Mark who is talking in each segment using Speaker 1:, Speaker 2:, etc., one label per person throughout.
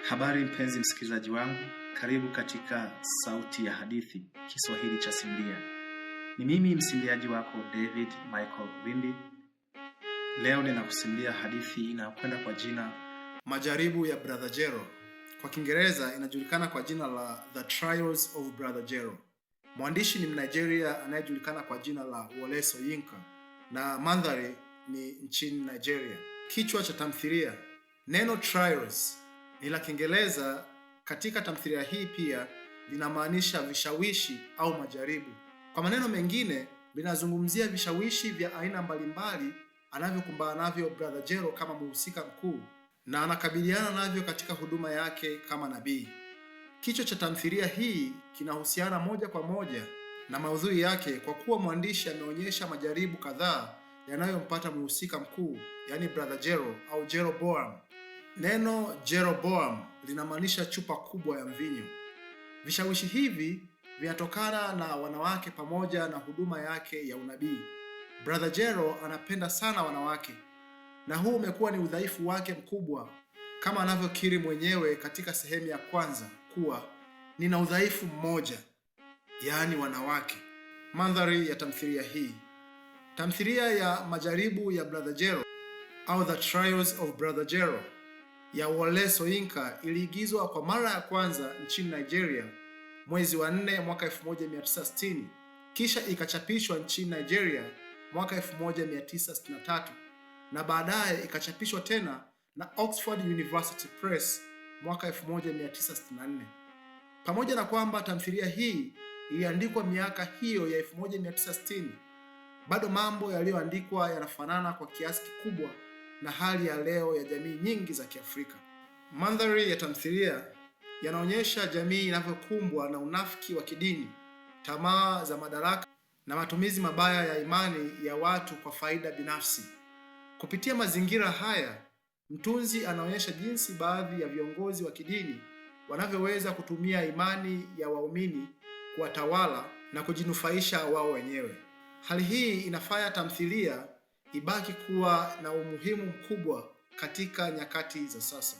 Speaker 1: Habari mpenzi msikilizaji wangu, karibu katika Sauti ya Hadithi, Kiswahili cha Simbia. Ni mimi msimbiaji wako David Michael Windi. Leo ninakusimbia hadithi inayokwenda kwa jina Majaribu ya Brother Jero. Kwa Kiingereza inajulikana kwa jina la The Trials of Brother Jero. Mwandishi ni Mnigeria anayejulikana kwa jina la Wole Soyinka na mandhari ni nchini Nigeria. Kichwa cha tamthilia. Neno trials ni la Kiingereza. Katika tamthilia hii pia linamaanisha vishawishi au majaribu. Kwa maneno mengine, linazungumzia vishawishi vya aina mbalimbali anavyokumbana navyo Brother Jero kama mhusika mkuu na anakabiliana navyo katika huduma yake kama nabii. Kichwa cha tamthilia hii kinahusiana moja kwa moja na maudhui yake kwa kuwa mwandishi ameonyesha majaribu kadhaa yanayompata mhusika mkuu, yani Brother Jero au Jeroboam. Neno Jeroboam linamaanisha chupa kubwa ya mvinyo. Vishawishi hivi vinatokana na wanawake pamoja na huduma yake ya unabii. Brother Jero anapenda sana wanawake, na huu umekuwa ni udhaifu wake mkubwa, kama anavyokiri mwenyewe katika sehemu ya kwanza kuwa nina udhaifu mmoja, yaani wanawake. Mandhari ya tamthilia hii. Tamthilia ya Majaribu ya Brother Jero au The Trials of Brother Jero ya Wole Soyinka iliigizwa kwa mara ya kwanza nchini Nigeria mwezi wa 4 mwaka 1960, kisha ikachapishwa nchini Nigeria mwaka 1963 na baadaye ikachapishwa tena na Oxford University Press mwaka 1964. Pamoja na kwamba tamthilia hii iliandikwa miaka hiyo ya 1960, bado mambo yaliyoandikwa yanafanana kwa kiasi kikubwa na hali ya leo ya jamii nyingi za Kiafrika. Mandhari ya tamthilia yanaonyesha jamii inavyokumbwa na unafiki wa kidini, tamaa za madaraka na matumizi mabaya ya imani ya watu kwa faida binafsi. Kupitia mazingira haya, mtunzi anaonyesha jinsi baadhi ya viongozi wa kidini wanavyoweza kutumia imani ya waumini kuwatawala na kujinufaisha wao wenyewe. Hali hii inafanya tamthilia ibaki kuwa na umuhimu mkubwa katika nyakati za sasa.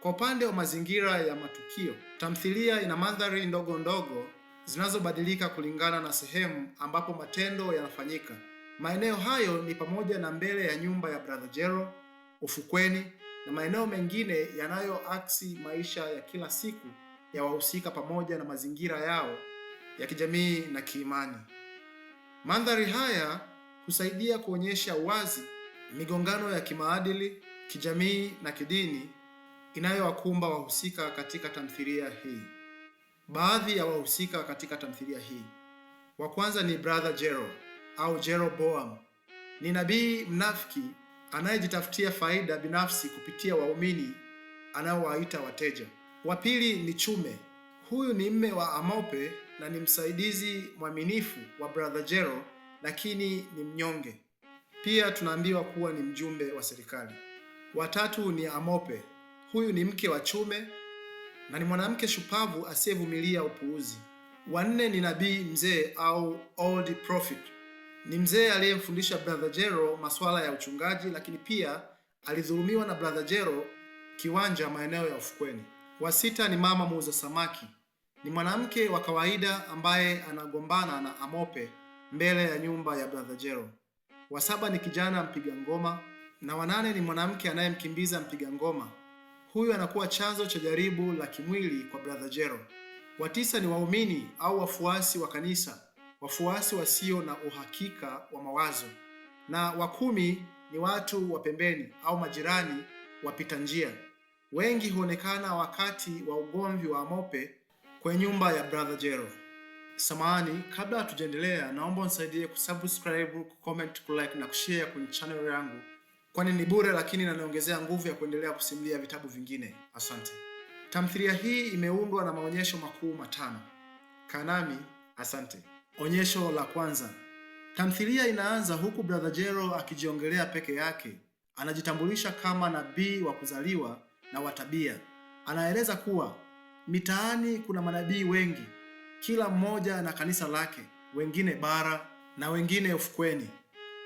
Speaker 1: Kwa upande wa mazingira ya matukio, tamthilia ina mandhari ndogo ndogo zinazobadilika kulingana na sehemu ambapo matendo yanafanyika. Maeneo hayo ni pamoja na mbele ya nyumba ya Brother Jero, ufukweni na maeneo mengine yanayoaksi maisha ya kila siku ya wahusika pamoja na mazingira yao ya kijamii na kiimani. Mandhari haya husaidia kuonyesha wazi migongano ya kimaadili, kijamii na kidini inayowakumba wahusika katika tamthilia hii. Baadhi ya wahusika katika tamthilia hii. Wa kwanza ni Brother Jero au Jeroboam. Ni nabii mnafiki anayejitafutia faida binafsi kupitia waumini anaowaita wateja. Wa pili ni Chume. Huyu ni mme wa Amope na ni msaidizi mwaminifu wa Brother Jero, lakini ni mnyonge. Pia tunaambiwa kuwa ni mjumbe wa serikali. Wa tatu ni Amope. Huyu ni mke wa Chume na ni mwanamke shupavu asiyevumilia upuuzi. Wa nne ni nabii mzee au old prophet. Ni mzee aliyemfundisha Brother Jero masuala ya uchungaji, lakini pia alidhulumiwa na Brother Jero kiwanja maeneo ya ufukweni. Wa sita ni mama muuza samaki. Ni mwanamke wa kawaida ambaye anagombana na Amope mbele ya nyumba ya Brother Jero. Wa saba ni kijana mpiga ngoma na wa nane ni mwanamke anayemkimbiza mpiga ngoma. Huyu anakuwa chanzo cha jaribu la kimwili kwa Brother Jero. Wa tisa ni waumini au wafuasi wa kanisa, wafuasi wasio na uhakika wa mawazo. Na wa kumi ni watu wa pembeni au majirani wapita njia. Wengi huonekana wakati wa ugomvi wa Amope kwenye nyumba ya Brother Jero. Samahani, kabla hatujaendelea, naomba unisaidie kusubscribe, kucomment, kulike na kushare kwenye channel yangu, kwani ni bure lakini inaniongezea nguvu ya kuendelea kusimulia vitabu vingine. Asante. Tamthilia hii imeundwa na maonyesho makuu matano. Kanami, asante. Onyesho la kwanza. Tamthilia inaanza huku Brother Jero akijiongelea peke yake. Anajitambulisha kama nabii wa kuzaliwa na wa tabia. Anaeleza kuwa mitaani kuna manabii wengi, kila mmoja na kanisa lake, wengine bara na wengine ufukweni.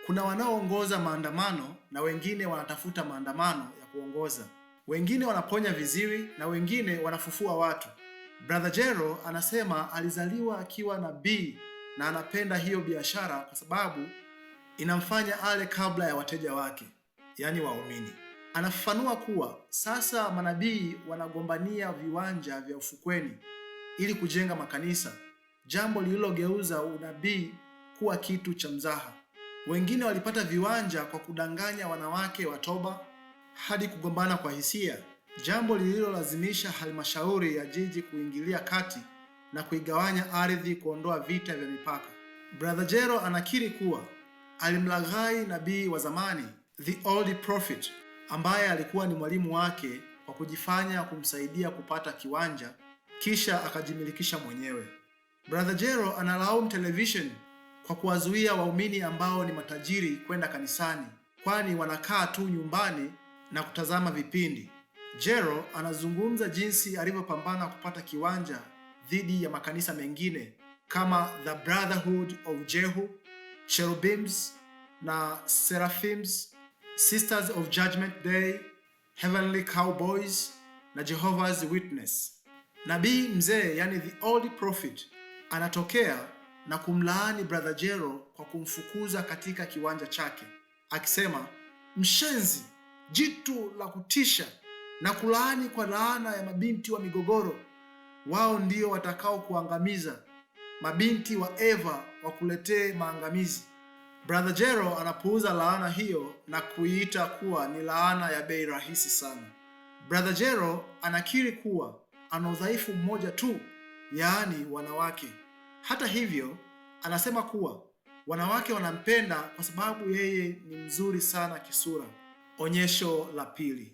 Speaker 1: Kuna wanaoongoza maandamano na wengine wanatafuta maandamano ya kuongoza. wengine wanaponya viziwi na wengine wanafufua watu. Brother Jero anasema alizaliwa akiwa nabii na anapenda hiyo biashara kwa sababu inamfanya ale kabla ya wateja wake, yaani waumini. Anafafanua kuwa sasa manabii wanagombania viwanja vya ufukweni ili kujenga makanisa, jambo lililogeuza unabii kuwa kitu cha mzaha. Wengine walipata viwanja kwa kudanganya wanawake wa toba hadi kugombana kwa hisia, jambo lililolazimisha halmashauri ya jiji kuingilia kati na kuigawanya ardhi kuondoa vita vya mipaka. Brother Jero anakiri kuwa alimlaghai nabii wa zamani, the old prophet, ambaye alikuwa ni mwalimu wake kwa kujifanya kumsaidia kupata kiwanja kisha akajimilikisha mwenyewe. Brother Jero analaumu television kwa kuwazuia waumini ambao ni matajiri kwenda kanisani, kwani wanakaa tu nyumbani na kutazama vipindi. Jero anazungumza jinsi alivyopambana kupata kiwanja dhidi ya makanisa mengine kama The Brotherhood of Jehu, Cherubims na Seraphims, Sisters of Judgment Day, Heavenly Cowboys na Jehovah's Witness. Nabii mzee, yani the old prophet, anatokea na kumlaani Brother Jero kwa kumfukuza katika kiwanja chake, akisema, mshenzi, jitu la kutisha, na kulaani kwa laana ya mabinti wa migogoro. Wao ndio watakao kuangamiza. Mabinti wa Eva wakuletee maangamizi. Brother Jero anapuuza laana hiyo na kuiita kuwa ni laana ya bei rahisi sana. Brother Jero anakiri kuwa ana udhaifu mmoja tu, yaani wanawake. Hata hivyo, anasema kuwa wanawake wanampenda kwa sababu yeye ni mzuri sana kisura. Onyesho la pili.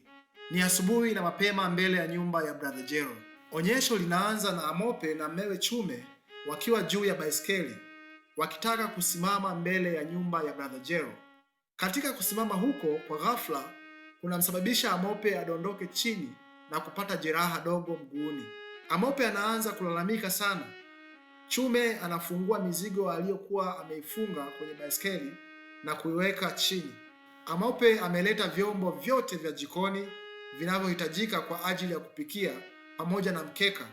Speaker 1: Ni asubuhi na mapema mbele ya nyumba ya Brother Jero. Onyesho linaanza na Amope na mmewe Chume wakiwa juu ya baiskeli wakitaka kusimama mbele ya nyumba ya Brother Jero. Katika kusimama huko, kwa ghafla kunamsababisha Amope adondoke chini na kupata jeraha dogo mguuni. Amope anaanza kulalamika sana. Chume anafungua mizigo aliyokuwa ameifunga kwenye baiskeli na kuiweka chini. Amope ameleta vyombo vyote vya jikoni vinavyohitajika kwa ajili ya kupikia pamoja na mkeka,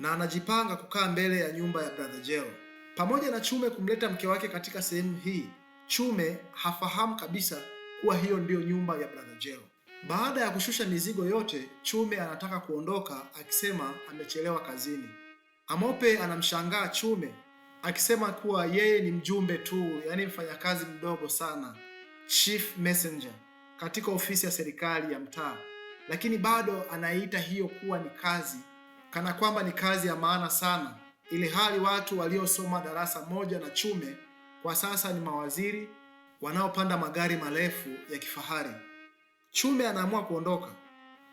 Speaker 1: na anajipanga kukaa mbele ya nyumba ya Brother Jero. Pamoja na Chume kumleta mke wake katika sehemu hii, Chume hafahamu kabisa kuwa hiyo ndiyo nyumba ya Brother Jero. Baada ya kushusha mizigo yote, Chume anataka kuondoka akisema amechelewa kazini. Amope anamshangaa Chume akisema kuwa yeye ni mjumbe tu, yaani mfanyakazi mdogo sana, chief messenger katika ofisi ya serikali ya mtaa, lakini bado anaita hiyo kuwa ni kazi, kana kwamba ni kazi ya maana sana, ili hali watu waliosoma darasa moja na Chume kwa sasa ni mawaziri wanaopanda magari marefu ya kifahari. Chume anaamua kuondoka.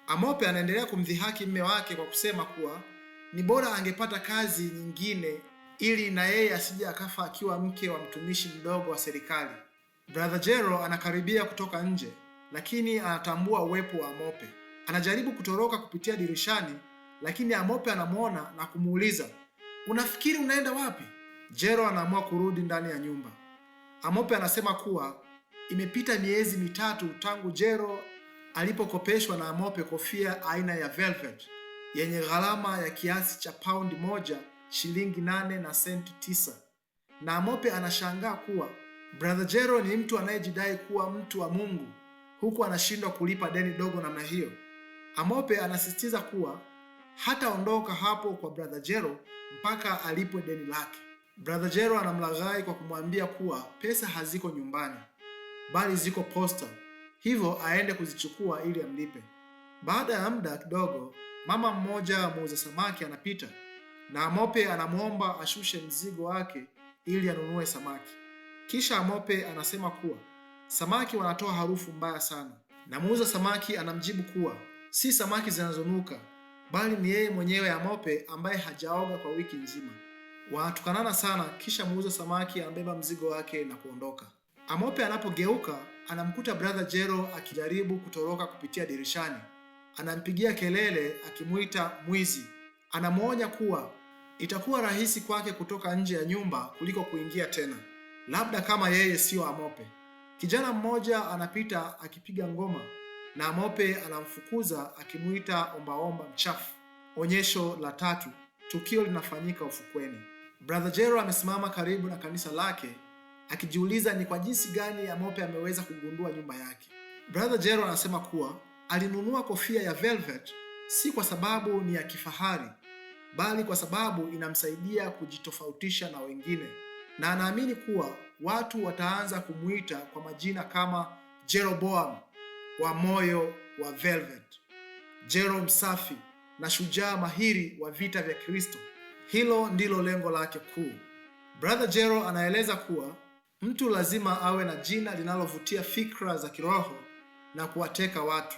Speaker 1: Amope anaendelea kumdhihaki mume wake kwa kusema kuwa ni bora angepata kazi nyingine ili na yeye asije akafa akiwa mke wa mtumishi mdogo wa serikali. Brother Jero anakaribia kutoka nje, lakini anatambua uwepo wa Amope. Anajaribu kutoroka kupitia dirishani, lakini Amope anamwona na kumuuliza, unafikiri unaenda wapi? Jero anaamua kurudi ndani ya nyumba. Amope anasema kuwa imepita miezi mitatu tangu Jero alipokopeshwa na Amope kofia aina ya velvet yenye gharama ya kiasi cha paundi 1, shilingi 8 na senti 9. Na Amope anashangaa kuwa Brother Jero ni mtu anayejidai kuwa mtu wa Mungu, huku anashindwa kulipa deni dogo namna hiyo. Amope anasisitiza kuwa hataondoka hapo kwa Brother Jero mpaka alipwe deni lake. Brother Jero anamlaghai kwa kumwambia kuwa pesa haziko nyumbani, bali ziko posta, hivyo aende kuzichukua ili amlipe. Baada ya muda kidogo, mama mmoja muuza samaki anapita, na Amope anamwomba ashushe mzigo wake ili anunue samaki. Kisha Amope anasema kuwa samaki wanatoa harufu mbaya sana, na muuza samaki anamjibu kuwa si samaki zinazonuka, bali ni yeye mwenyewe Amope ambaye hajaoga kwa wiki nzima. Wanatukanana sana, kisha muuza samaki anabeba mzigo wake na kuondoka. Amope anapogeuka anamkuta Brother Jero akijaribu kutoroka kupitia dirishani. Anampigia kelele akimuita mwizi. Anamwonya kuwa itakuwa rahisi kwake kutoka nje ya nyumba kuliko kuingia tena, labda kama yeye sio Amope. Kijana mmoja anapita akipiga ngoma na Amope anamfukuza akimuita ombaomba mchafu. Onyesho la 3, tukio linafanyika ufukweni. Brother Jero amesimama karibu na kanisa lake akijiuliza ni kwa jinsi gani Amope ameweza kugundua nyumba yake. Brother Jero anasema kuwa alinunua kofia ya velvet si kwa sababu ni ya kifahari, bali kwa sababu inamsaidia kujitofautisha na wengine, na anaamini kuwa watu wataanza kumuita kwa majina kama Jeroboam wa moyo wa velvet, Jero msafi na shujaa mahiri wa vita vya Kristo. Hilo ndilo lengo lake kuu. Brother Jero anaeleza kuwa mtu lazima awe na jina linalovutia fikra za kiroho na kuwateka watu.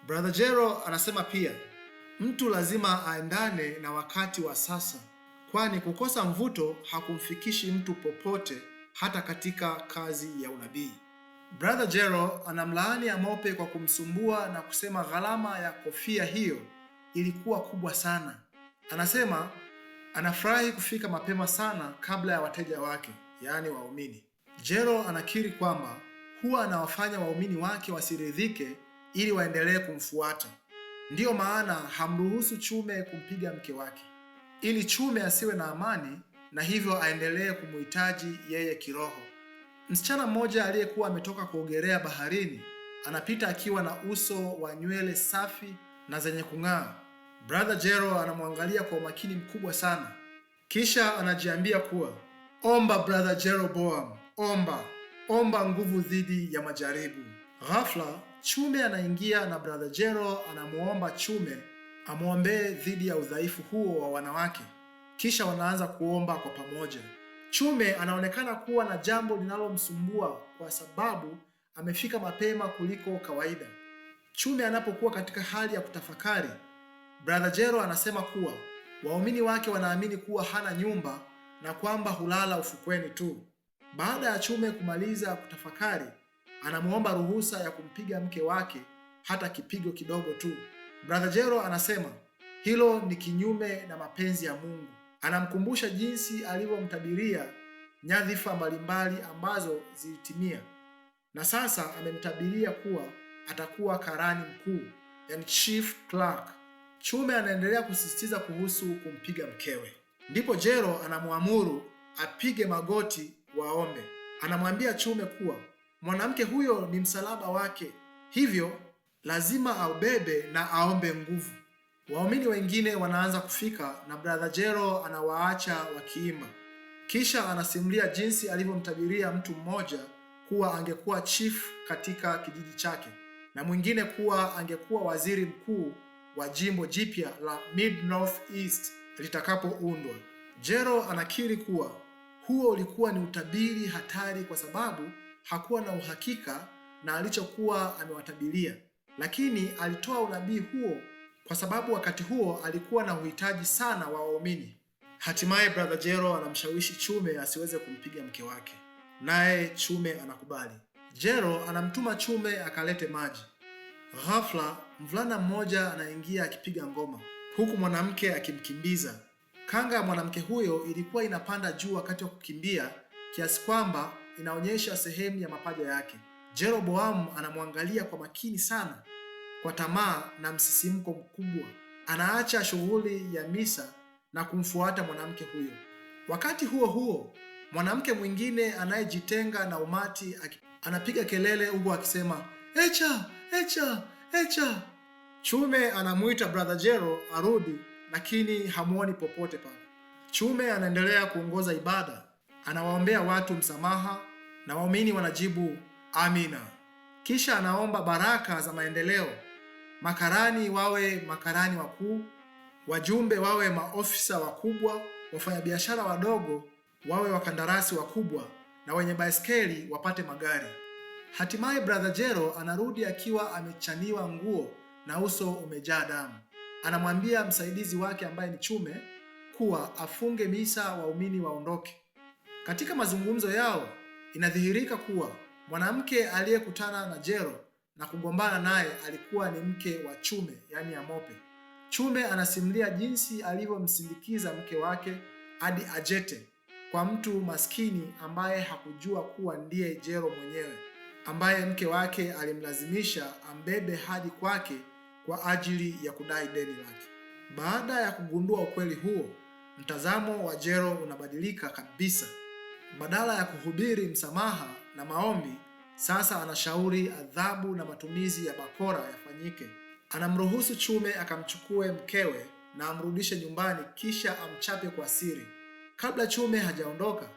Speaker 1: Brother Jero anasema pia mtu lazima aendane na wakati wa sasa, kwani kukosa mvuto hakumfikishi mtu popote, hata katika kazi ya unabii. Brother Jero anamlaani Amope kwa kumsumbua na kusema gharama ya kofia hiyo ilikuwa kubwa sana. Anasema anafurahi kufika mapema sana kabla ya wateja wake, yaani waumini. Jero anakiri kwamba huwa anawafanya waumini wake wasiridhike ili waendelee kumfuata. Ndiyo maana hamruhusu Chume kumpiga mke wake, ili Chume asiwe na amani na hivyo aendelee kumuhitaji yeye kiroho. Msichana mmoja aliyekuwa ametoka kuogelea baharini anapita akiwa na uso wa nywele safi na zenye kung'aa. Brother Jero anamwangalia kwa umakini mkubwa sana, kisha anajiambia kuwa omba Brother Jeroboam, omba nguvu dhidi ya majaribu. Ghafla Chume anaingia na Brother Jero anamuomba Chume amwombee dhidi ya udhaifu huo wa wanawake, kisha wanaanza kuomba kwa pamoja. Chume anaonekana kuwa na jambo linalomsumbua kwa sababu amefika mapema kuliko kawaida. Chume anapokuwa katika hali ya kutafakari, Brother Jero anasema kuwa waumini wake wanaamini kuwa hana nyumba na kwamba hulala ufukweni tu. Baada ya Chume kumaliza kutafakari, anamuomba ruhusa ya kumpiga mke wake hata kipigo kidogo tu. Brother Jero anasema hilo ni kinyume na mapenzi ya Mungu. Anamkumbusha jinsi alivyomtabiria nyadhifa mbalimbali ambazo zilitimia, na sasa amemtabiria kuwa atakuwa karani mkuu, yani chief clerk. Chume anaendelea kusisitiza kuhusu kumpiga mkewe. Ndipo Jero anamuamuru apige magoti waombe. Anamwambia Chume kuwa mwanamke huyo ni msalaba wake, hivyo lazima aubebe na aombe nguvu. Waumini wengine wanaanza kufika na Brother Jero anawaacha wakiimba. Kisha anasimulia jinsi alivyomtabiria mtu mmoja kuwa angekuwa chief katika kijiji chake na mwingine kuwa angekuwa waziri mkuu wa jimbo jipya la Mid North East litakapoundwa. Jero anakiri kuwa huo ulikuwa ni utabiri hatari kwa sababu hakuwa na uhakika na alichokuwa amewatabiria, lakini alitoa unabii huo kwa sababu wakati huo alikuwa na uhitaji sana wa waumini. Hatimaye Brother Jero anamshawishi Chume asiweze kumpiga mke wake, naye Chume anakubali. Jero anamtuma Chume akalete maji. Ghafla mvulana mmoja anaingia akipiga ngoma huku mwanamke akimkimbiza. Kanga ya mwanamke huyo ilikuwa inapanda juu wakati wa kukimbia kiasi kwamba inaonyesha sehemu ya mapaja yake. Jeroboam anamwangalia kwa makini sana, kwa tamaa na msisimko mkubwa. Anaacha shughuli ya misa na kumfuata mwanamke huyo. Wakati huo huo, mwanamke mwingine anayejitenga na umati anapiga kelele huku akisema, "Echa, echa, echa." Chume anamuita Brother Jero arudi, lakini hamuoni popote pale. Chume anaendelea kuongoza ibada, anawaombea watu msamaha na waumini wanajibu amina. Kisha anaomba baraka za maendeleo, makarani wawe makarani wakuu, wajumbe wawe maofisa wakubwa, wafanyabiashara wadogo wawe wakandarasi wakubwa, na wenye baiskeli wapate magari. Hatimaye Brother Jero anarudi akiwa amechaniwa nguo na uso umejaa damu. Anamwambia msaidizi wake ambaye ni Chume kuwa afunge misa waumini waondoke. Katika mazungumzo yao inadhihirika kuwa mwanamke aliyekutana na Jero na kugombana naye alikuwa ni mke wa Chume, yani Amope. Chume anasimulia jinsi alivyomsindikiza mke wake hadi Ajete kwa mtu maskini ambaye hakujua kuwa ndiye Jero mwenyewe.
Speaker 2: ambaye mke wake alimlazimisha ambebe hadi kwake kwa ajili ya kudai deni lake. Baada ya kugundua ukweli huo, mtazamo wa Jero unabadilika kabisa. Badala ya kuhubiri msamaha na maombi, sasa anashauri adhabu na matumizi ya bakora yafanyike. Anamruhusu Chume akamchukue mkewe na amrudishe nyumbani, kisha amchape kwa siri. Kabla Chume hajaondoka,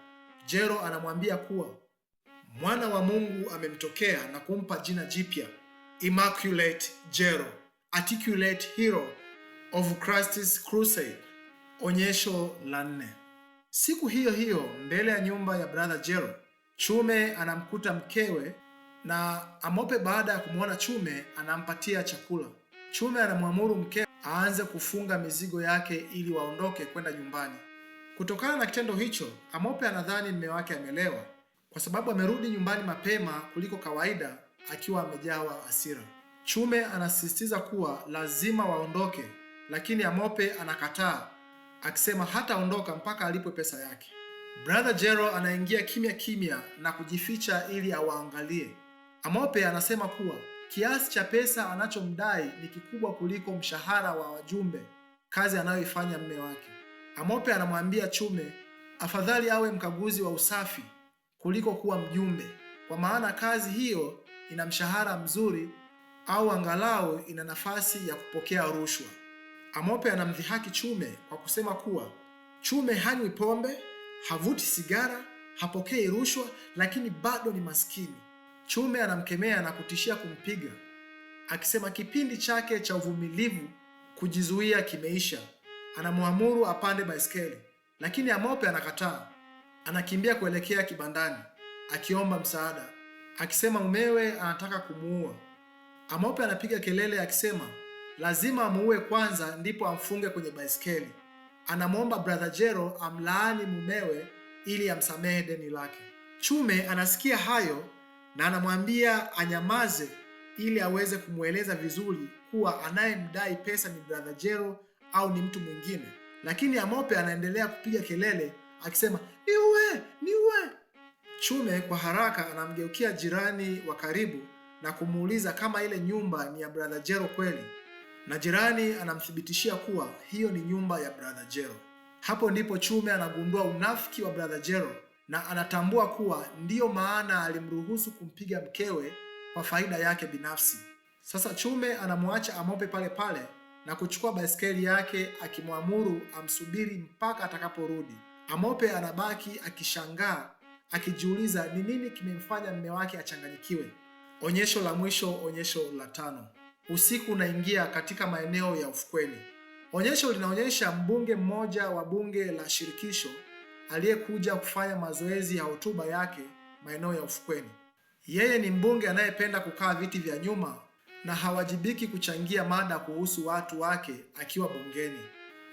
Speaker 2: Jero anamwambia kuwa mwana wa Mungu amemtokea na kumpa jina jipya, Immaculate Jero, Articulate Hero of Christ's Crusade. Onyesho la 4. Siku hiyo hiyo, mbele ya nyumba ya brother Jero, Chume anamkuta mkewe na Amope. Baada ya kumwona Chume, anampatia chakula. Chume anamwamuru mkewe aanze kufunga mizigo yake ili waondoke kwenda nyumbani. Kutokana na kitendo hicho, Amope anadhani mume wake amelewa kwa sababu amerudi nyumbani mapema kuliko kawaida akiwa amejawa hasira. Chume anasisitiza kuwa lazima waondoke, lakini Amope anakataa akisema hataondoka mpaka alipwe pesa yake. Brother Jero anaingia kimya kimya na kujificha ili awaangalie. Amope anasema kuwa kiasi cha pesa anachomdai ni kikubwa kuliko mshahara wa wajumbe, kazi anayoifanya mume wake. Amope anamwambia Chume afadhali awe mkaguzi wa usafi kuliko kuwa mjumbe, kwa maana kazi hiyo ina mshahara mzuri au angalau ina nafasi ya kupokea rushwa. Amope anamdhihaki Chume kwa kusema kuwa Chume hanywi pombe, havuti sigara, hapokei rushwa, lakini bado ni maskini. Chume anamkemea na kutishia kumpiga, akisema kipindi chake cha uvumilivu kujizuia kimeisha. Anamwamuru apande baiskeli, lakini Amope anakataa. Anakimbia kuelekea kibandani akiomba msaada, akisema mumewe anataka kumuua. Amope anapiga kelele akisema lazima amuue kwanza ndipo amfunge kwenye baiskeli. Anamwomba brother Jero amlaani mumewe ili amsamehe deni lake. Chume anasikia hayo na anamwambia anyamaze ili aweze kumweleza vizuri kuwa anayemdai pesa ni brother Jero au ni mtu mwingine, lakini Amope anaendelea kupiga kelele akisema niue, niue. Chume kwa haraka anamgeukia jirani wa karibu na kumuuliza kama ile nyumba ni ya brother Jero kweli, na jirani anamthibitishia kuwa hiyo ni nyumba ya brother Jero. Hapo ndipo Chume anagundua unafiki wa brother Jero na anatambua kuwa ndiyo maana alimruhusu kumpiga mkewe kwa faida yake binafsi. Sasa Chume anamwacha Amope pale pale na kuchukua baiskeli yake akimwamuru amsubiri mpaka atakaporudi. Amope anabaki akishangaa akijiuliza ni nini kimemfanya mume wake achanganyikiwe. Onyesho la mwisho, onyesho la 5. Usiku unaingia katika maeneo ya ufukweni. Onyesho linaonyesha mbunge mmoja wa bunge la shirikisho aliyekuja kufanya mazoezi ya hotuba yake maeneo ya ufukweni. Yeye ni mbunge anayependa kukaa viti vya nyuma na hawajibiki kuchangia mada kuhusu watu wake akiwa bungeni,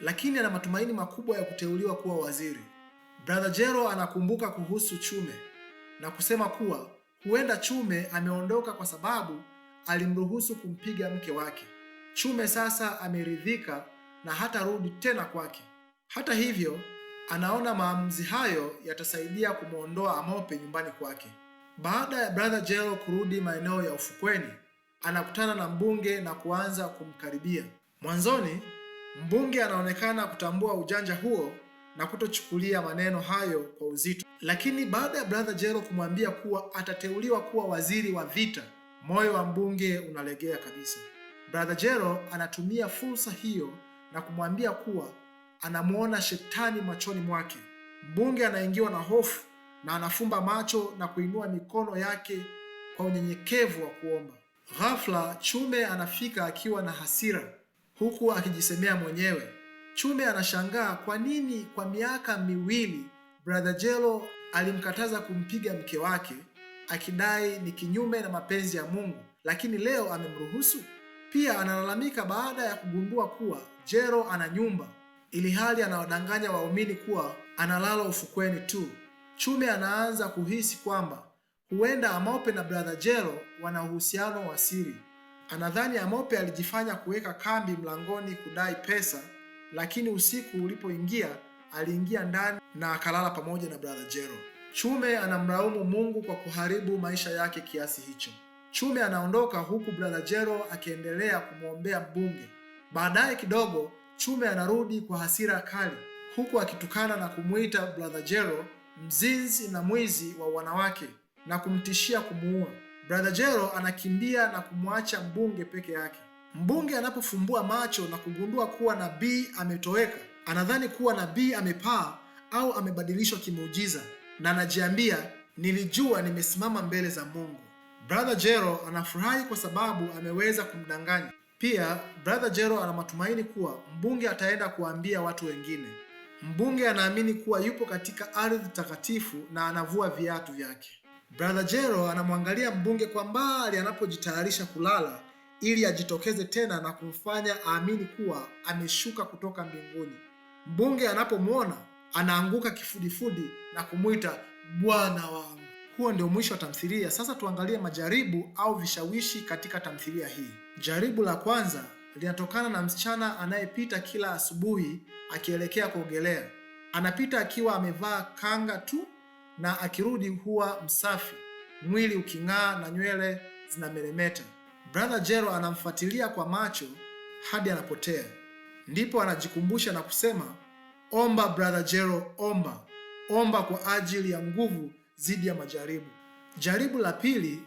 Speaker 2: lakini ana matumaini makubwa ya kuteuliwa kuwa waziri. Brother Jero anakumbuka kuhusu Chume na kusema kuwa huenda Chume ameondoka kwa sababu alimruhusu kumpiga mke wake. Chume sasa ameridhika na hatarudi tena kwake. Hata hivyo, anaona maamuzi hayo yatasaidia kumwondoa Amope nyumbani kwake. Baada ya brother Jero kurudi maeneo ya ufukweni, anakutana na mbunge na kuanza kumkaribia. Mwanzoni, mbunge anaonekana kutambua ujanja huo na kutochukulia maneno hayo kwa uzito. Lakini baada ya brother Jero kumwambia kuwa atateuliwa kuwa waziri wa vita, moyo wa mbunge unalegea kabisa. Brother Jero anatumia fursa hiyo na kumwambia kuwa anamuona shetani machoni mwake. Mbunge anaingiwa na hofu na anafumba macho na kuinua mikono yake kwa unyenyekevu wa kuomba. Ghafla Chume anafika akiwa na hasira huku akijisemea mwenyewe. Chume anashangaa kwa nini kwa miaka miwili brother Jero alimkataza kumpiga mke wake akidai ni kinyume na mapenzi ya Mungu, lakini leo amemruhusu. Pia analalamika baada ya kugundua kuwa Jero ana nyumba ili hali anawadanganya waumini kuwa analala ufukweni tu. Chume anaanza kuhisi kwamba huenda Amope na brother Jero wana uhusiano wa siri. Anadhani Amope alijifanya kuweka kambi mlangoni kudai pesa, lakini usiku ulipoingia aliingia ndani na akalala pamoja na brother Jero. Chume anamlaumu Mungu kwa kuharibu maisha yake kiasi hicho. Chume anaondoka huku Brother Jero akiendelea kumwombea mbunge. Baadaye kidogo, Chume anarudi kwa hasira kali huku akitukana na kumuita Brother Jero mzinzi na mwizi wa wanawake na kumtishia kumuua. Brother Jero anakimbia na kumwacha mbunge peke yake. Mbunge anapofumbua macho na kugundua kuwa nabii ametoweka, anadhani kuwa nabii amepaa au amebadilishwa kimuujiza, na anajiambia, nilijua nimesimama mbele za Mungu. Brother Jero anafurahi kwa sababu ameweza kumdanganya. Pia Brother Jero ana matumaini kuwa mbunge ataenda kuambia watu wengine. Mbunge anaamini kuwa yupo katika ardhi takatifu na anavua viatu vyake. Brother Jero anamwangalia mbunge kwa mbali anapojitayarisha kulala ili ajitokeze tena na kumfanya aamini kuwa ameshuka kutoka mbinguni. Mbunge anapomwona anaanguka kifudifudi na kumwita Bwana wangu. Huo ndio mwisho wa tamthilia. Sasa tuangalie majaribu au vishawishi katika tamthilia hii. Jaribu la kwanza linatokana na msichana anayepita kila asubuhi akielekea kuogelea. Anapita akiwa amevaa kanga tu na akirudi huwa msafi, mwili uking'aa na nywele zinameremeta. Brother Jero anamfuatilia kwa macho hadi anapotea. Ndipo anajikumbusha na kusema, omba Brother Jero, omba. Omba kwa ajili ya nguvu dhidi ya majaribu. Jaribu la pili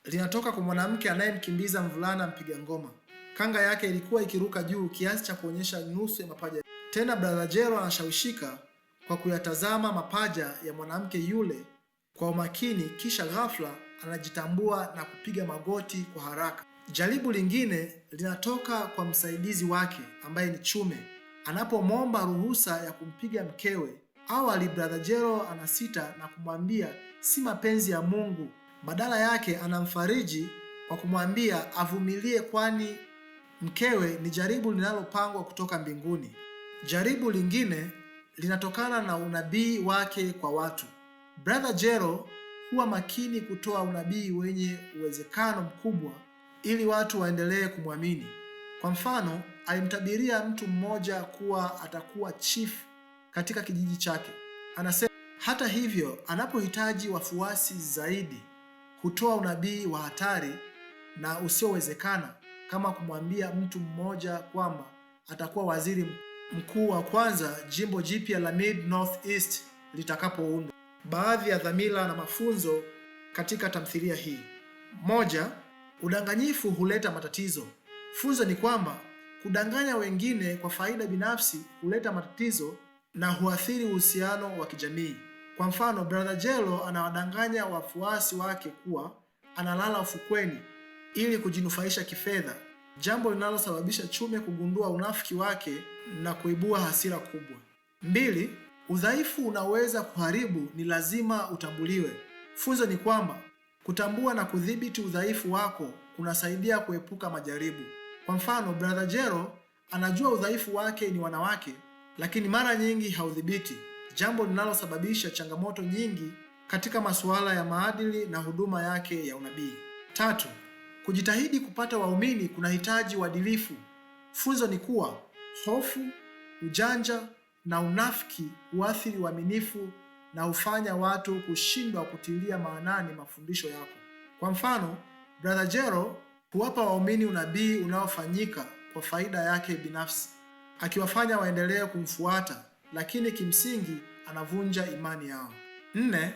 Speaker 2: linatoka kwa mwanamke anayemkimbiza mvulana mpiga ngoma. Kanga yake ilikuwa ikiruka juu kiasi cha kuonyesha nusu ya mapaja. Tena Brother Jero anashawishika kwa kuyatazama mapaja ya mwanamke yule kwa umakini, kisha ghafla anajitambua na kupiga magoti kwa haraka. Jaribu lingine linatoka kwa msaidizi wake ambaye ni Chume. Anapomwomba ruhusa ya kumpiga mkewe, awali Brother Jero anasita na kumwambia si mapenzi ya Mungu. Badala yake anamfariji kwa kumwambia avumilie, kwani mkewe ni jaribu linalopangwa kutoka mbinguni. Jaribu lingine linatokana na unabii wake kwa watu. Brother Jero huwa makini kutoa unabii wenye uwezekano mkubwa ili watu waendelee kumwamini. Kwa mfano, alimtabiria mtu mmoja kuwa atakuwa chief katika kijiji chake. Anasema hata hivyo, anapohitaji wafuasi zaidi, hutoa unabii wa hatari na usiowezekana, kama kumwambia mtu mmoja kwamba atakuwa waziri mkuu wa kwanza jimbo jipya la Mid Northeast litakapoundwa. Baadhi ya dhamira na mafunzo katika tamthilia hii. Moja, udanganyifu huleta matatizo. Funzo ni kwamba kudanganya wengine kwa faida binafsi huleta matatizo na huathiri uhusiano wa kijamii. Kwa mfano, Brother Jero anawadanganya wafuasi wake kuwa analala ufukweni ili kujinufaisha kifedha, jambo linalosababisha Chume kugundua unafiki wake na kuibua hasira kubwa. Mbili, udhaifu unaweza kuharibu, ni lazima utambuliwe. Funzo ni kwamba kutambua na kudhibiti udhaifu wako kunasaidia kuepuka majaribu. Kwa mfano, Brother Jero anajua udhaifu wake ni wanawake, lakini mara nyingi haudhibiti, jambo linalosababisha changamoto nyingi katika masuala ya maadili na huduma yake ya unabii. Tatu, kujitahidi kupata waumini kunahitaji uadilifu. Funzo ni kuwa hofu, ujanja na unafiki huathiri uaminifu na hufanya watu kushindwa kutilia maanani mafundisho yako. Kwa mfano, Brother Jero huwapa waumini unabii unaofanyika kwa faida yake binafsi, akiwafanya waendelee kumfuata, lakini kimsingi anavunja imani yao. Nne,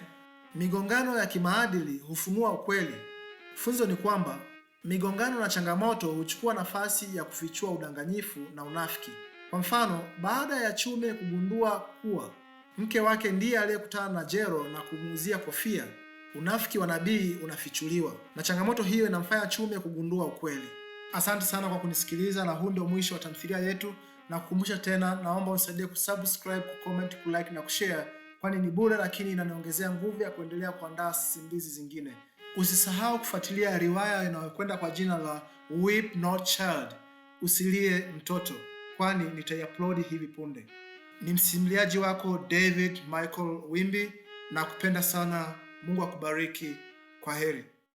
Speaker 2: migongano ya kimaadili hufunua ukweli. Funzo ni kwamba migongano na changamoto huchukua nafasi ya kufichua udanganyifu na unafiki. Kwa mfano, baada ya Chume kugundua kuwa mke wake ndiye aliyekutana na Jero na kumuuzia kofia, unafiki wa nabii unafichuliwa, na changamoto hiyo inamfanya Chume kugundua ukweli. Asante sana kwa kunisikiliza, na huu ndio mwisho wa tamthilia yetu. Na kukumbusha tena, naomba unisaidie kusubscribe, kucomment, kulike na kushare, kwani ni bure lakini inaniongezea nguvu ya kuendelea kuandaa simulizi zingine. Usisahau kufuatilia riwaya inayokwenda kwa jina la Weep Not Child, usilie mtoto, kwani nitaiupload hivi punde. Ni msimuliaji wako David Michael Wimbi, na kupenda sana. Mungu akubariki. Kwa heri.